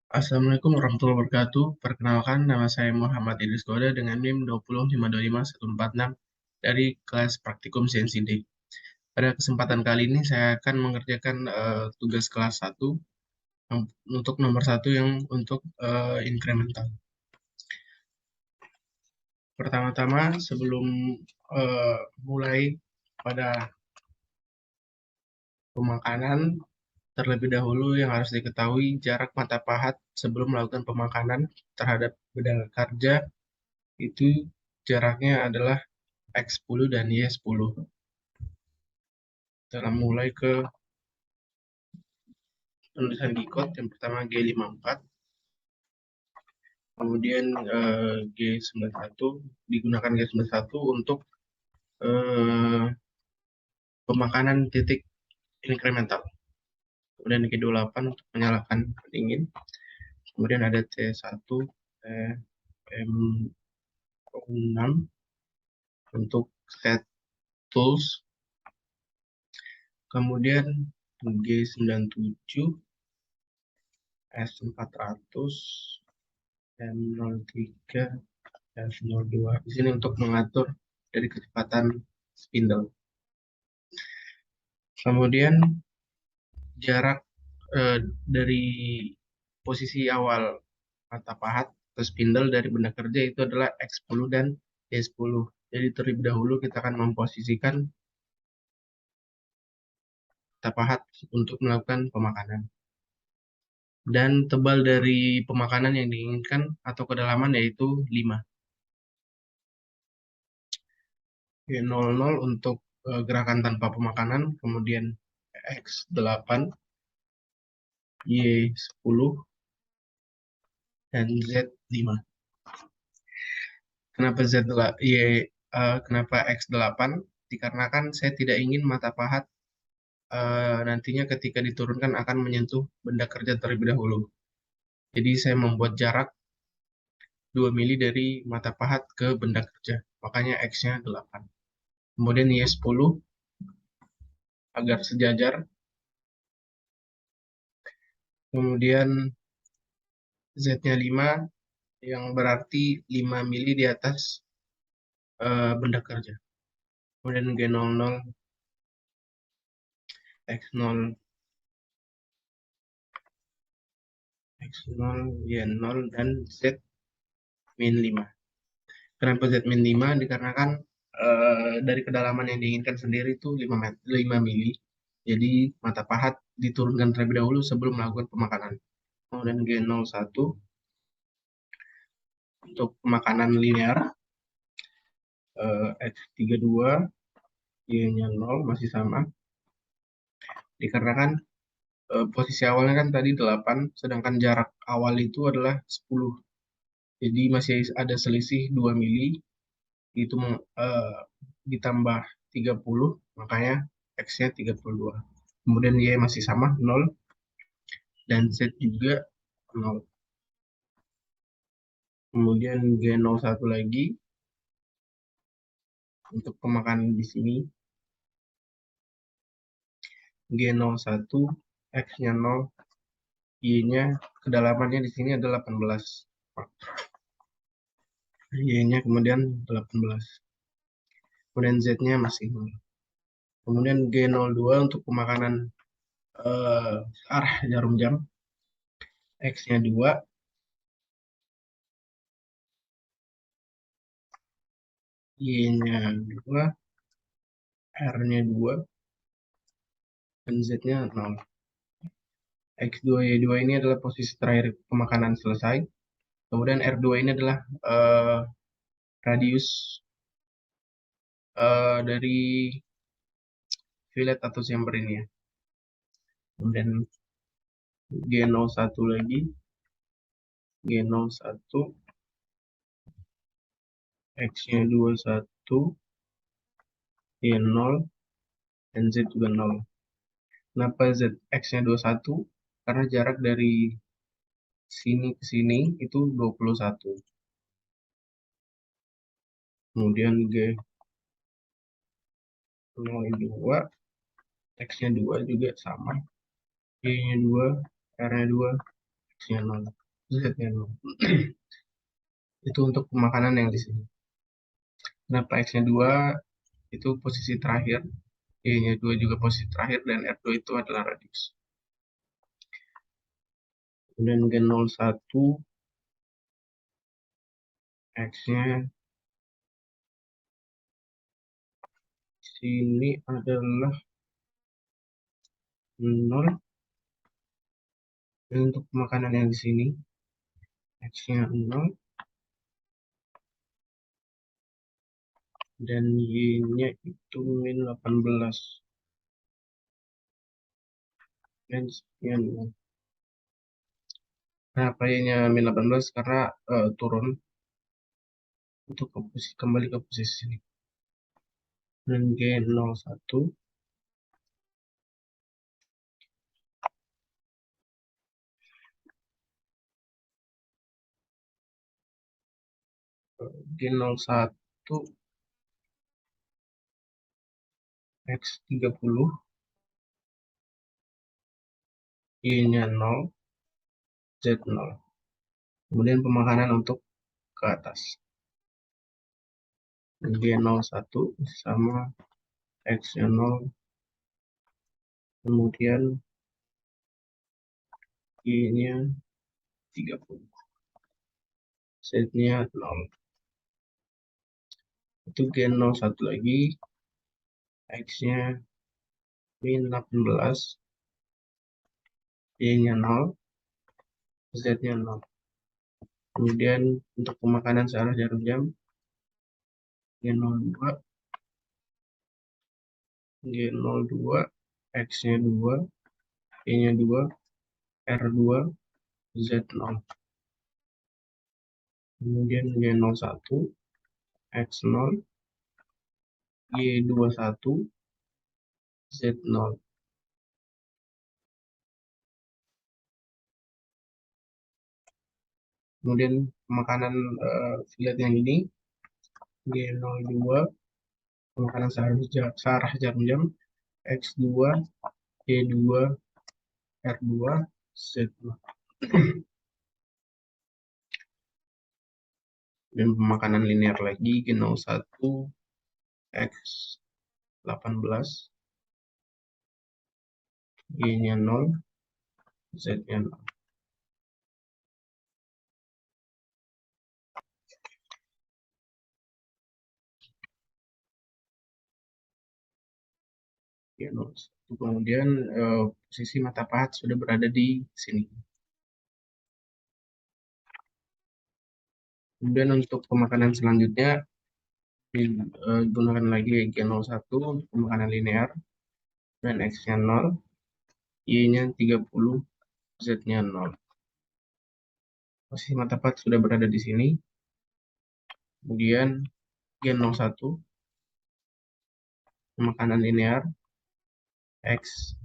Assalamualaikum warahmatullahi wabarakatuh. Perkenalkan, nama saya Muhammad Idris Goda dengan NIM 205255146 dari kelas Praktikum CNCD. Pada kesempatan kali ini saya akan mengerjakan tugas kelas 1 untuk nomor 1 yang untuk incremental. Pertama-tama sebelum mulai pada pemakanan, terlebih dahulu yang harus diketahui jarak mata pahat sebelum melakukan pemakanan terhadap benda kerja itu jaraknya adalah X10 dan Y10. Dalam mulai ke penulisan G-code, yang pertama G54, kemudian G91, digunakan G91 untuk pemakanan titik incremental. Kemudian G28 untuk menyalakan pendingin. Kemudian ada C1, M6 untuk set tools. Kemudian G97, S400, M03, F02. Di sini untuk mengatur dari kecepatan spindle. Kemudian jarak dari posisi awal mata pahat atau spindle dari benda kerja itu adalah X10 dan Y10. Jadi terlebih dahulu kita akan memposisikan mata pahat untuk melakukan pemakanan. Dan tebal dari pemakanan yang diinginkan atau kedalaman yaitu 5. Y00 untuk gerakan tanpa pemakanan, kemudian X8, Y10, dan Z5. Kenapa kenapa X8? Dikarenakan saya tidak ingin mata pahat nantinya ketika diturunkan akan menyentuh benda kerja terlebih dahulu. Jadi saya membuat jarak 2 mili dari mata pahat ke benda kerja. Makanya X-nya 8. Kemudian Y10 agar sejajar. Kemudian Z-nya 5 yang berarti 5 mili di atas benda kerja. Kemudian G00, X0, X0, Y0, dan Z-5. Kenapa Z-5? Dikarenakan dari kedalaman yang diinginkan sendiri itu 5 mili. Jadi mata pahat diturunkan terlebih dahulu sebelum melakukan pemakanan. Kemudian G01 untuk pemakanan linear, X32, Y-nya 0 masih sama. Dikarenakan posisi awalnya kan tadi 8, sedangkan jarak awal itu adalah 10. Jadi masih ada selisih 2 mili, itu ditambah 30, makanya X-nya 32. Kemudian Y masih sama, 0, dan Z juga 0. Kemudian G01 lagi, untuk pemakanan di sini, G01, X-nya 0, Y-nya kedalamannya di sini adalah 18. Y-nya kemudian 18. Kemudian Z-nya masih 0. Kemudian G02 untuk pemakanan arah jarum jam, X-nya 2, Y-nya 2, R-nya 2, dan Z-nya 0. X2, Y2 ini adalah posisi terakhir pemakanan selesai. Kemudian R2 ini adalah radius dari fillet atau chamber ini ya. Kemudian G01 lagi, G01, X-nya 21, Y0, dan Z juga 0. Kenapa Z X-nya 21? Karena jarak dari sini ke sini itu 21. Kemudian G02, X-nya 2 juga sama. Y-nya 2, R-nya 2, X-nya 0, Z-nya 0. Itu untuk pemakanan yang di sini. Kenapa X-nya 2? Itu posisi terakhir. Y-nya 2 juga posisi terakhir, dan R2 itu adalah radius. Kemudian gen 01, X-nya sini adalah 0. Dan untuk pemakanan yang di sini, X-nya 0, dan Y-nya itu min 18. Dan sekian. Kenapa Y-nya min 18? Karena turun untuk kembali ke posisi sini. Dan G01, G01 X30, Y-nya 0, Z0. Kemudian pemakanan untuk ke atas. G01 sama X-nya 0, kemudian Y-nya 30, Z-nya 0. Itu G01 lagi, X-nya min 18, Y-nya 0, Z-nya 0. Kemudian untuk pemakanan searah jarum jam, G02, G02, X-nya 2, Y-nya 2, R2, Z0. Kemudian G01, X0, Y21, Z0. Kemudian pemakanan filet yang ini, G02, pemakanan searah jarum jam, X2, Y2, R2, Z2. Dan pemakanan linear lagi, G01, X18, Y-nya 0, Z-nya 0. Ya, 0. Kemudian posisi mata pahat sudah berada di sini. Kemudian untuk pemakanan selanjutnya, digunakan lagi G01 untuk pemakanan linear, dan X-nya 0, Y-nya 30, Z-nya 0. Posisi mata pahat sudah berada di sini. Kemudian G01, pemakanan linear, X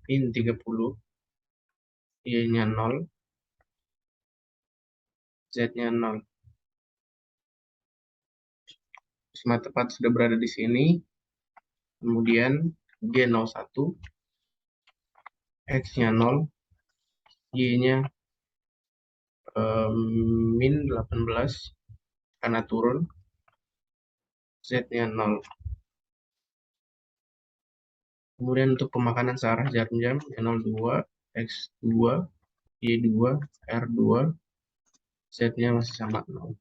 min 30, Y-nya 0, Z-nya 0. Posisi mata pahat sudah berada di sini. Kemudian G01, X-nya 0, Y-nya min 18 karena turun, Z-nya 0. Kemudian untuk pemakanan searah jarum jam, G02, X2, Y2, R2, Z-nya masih sama 0.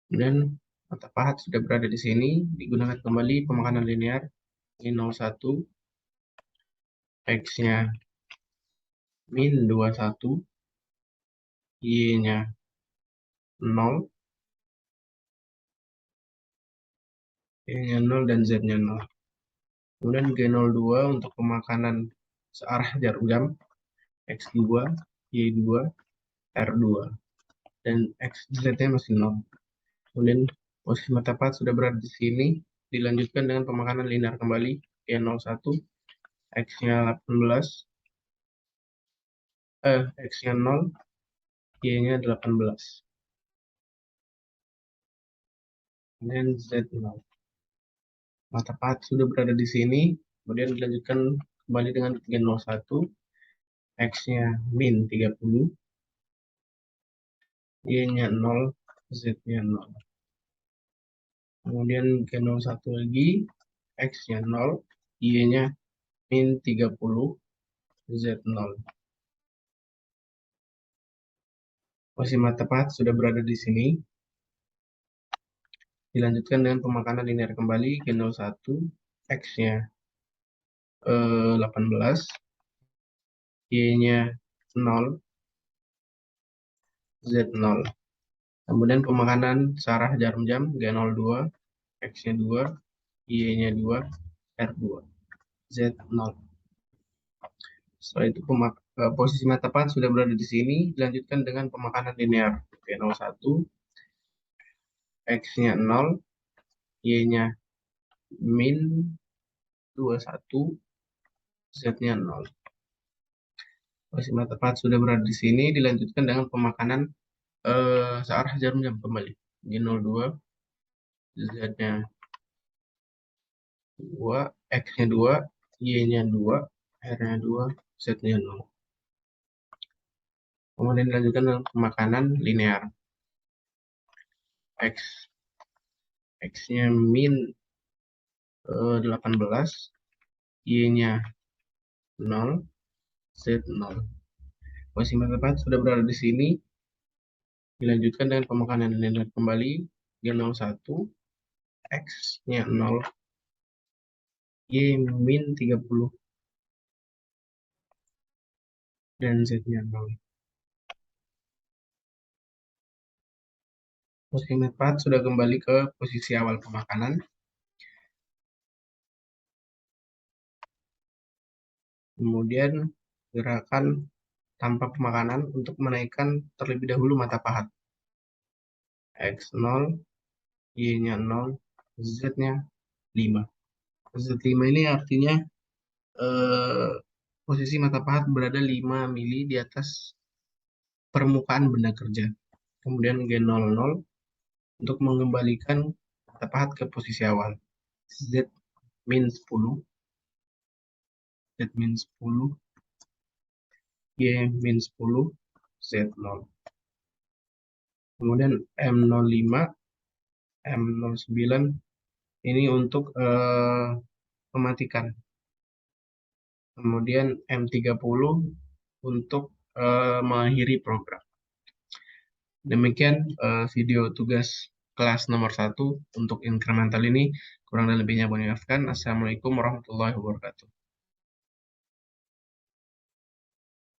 Kemudian mata pahat sudah berada di sini, digunakan kembali pemakanan linear, G01, X-nya min 21, Y-nya 0, Y-nya 0, dan Z-nya 0. Kemudian G02 untuk pemakanan searah jarum jam, X2, Y2, R2, dan Z-nya masih 0. Kemudian posisi mata pahat sudah berada di sini, dilanjutkan dengan pemakanan linear kembali, G01, X-nya 18, X-nya 0, Y-nya 18. Kemudian Z0. Mata pahat sudah berada di sini, kemudian dilanjutkan kembali dengan G01, X-nya min 30, Y-nya 0, Z-nya 0. Kemudian G01 lagi, X-nya 0, Y-nya min 30, Z 0. Posisi mata pahat sudah berada di sini. Dilanjutkan dengan pemakanan linear kembali, G01, X-nya 18, Y-nya 0, Z 0. Kemudian pemakanan searah jarum jam, G02, X-nya 2, Y-nya 2, R2, Z 0. Setelah itu posisi mata pahat sudah berada di sini. Dilanjutkan dengan pemakanan linear, G01, X-nya 0, Y-nya min 21, Z-nya 0. Posisi mata pahat sudah berada di sini. Dilanjutkan dengan pemakanan searah jarum jam kembali. G02, Z-nya 2, X-nya 2, Y-nya 2, R-nya 2, Z-nya 0. Kemudian dilanjutkan dengan pemakanan linear. X-nya min 18, Y-nya 0, Z 0. Posisi mata pahat sudah berada di sini. Dilanjutkan dengan pemakanan linear kembali. G01, X-nya 0, Y min 30, dan Z-nya 0. Posisi mata pahat sudah kembali ke posisi awal pemakanan. Kemudian gerakan tanpa pemakanan untuk menaikkan terlebih dahulu mata pahat. X0, Y-nya 0, Z-nya 5. Z5 ini artinya posisi mata pahat berada 5 mili di atas permukaan benda kerja. Kemudian G00 untuk mengembalikan mata pahat ke posisi awal. Z min 10, Z min 10, Y min 10, Z 0. Kemudian M05, M09 ini untuk mematikan. Kemudian M30 untuk mengakhiri program. Demikian video tugas kelas nomor 1 untuk incremental ini. Kurang dan lebihnya mohon dimaafkan. Assalamualaikum warahmatullahi wabarakatuh.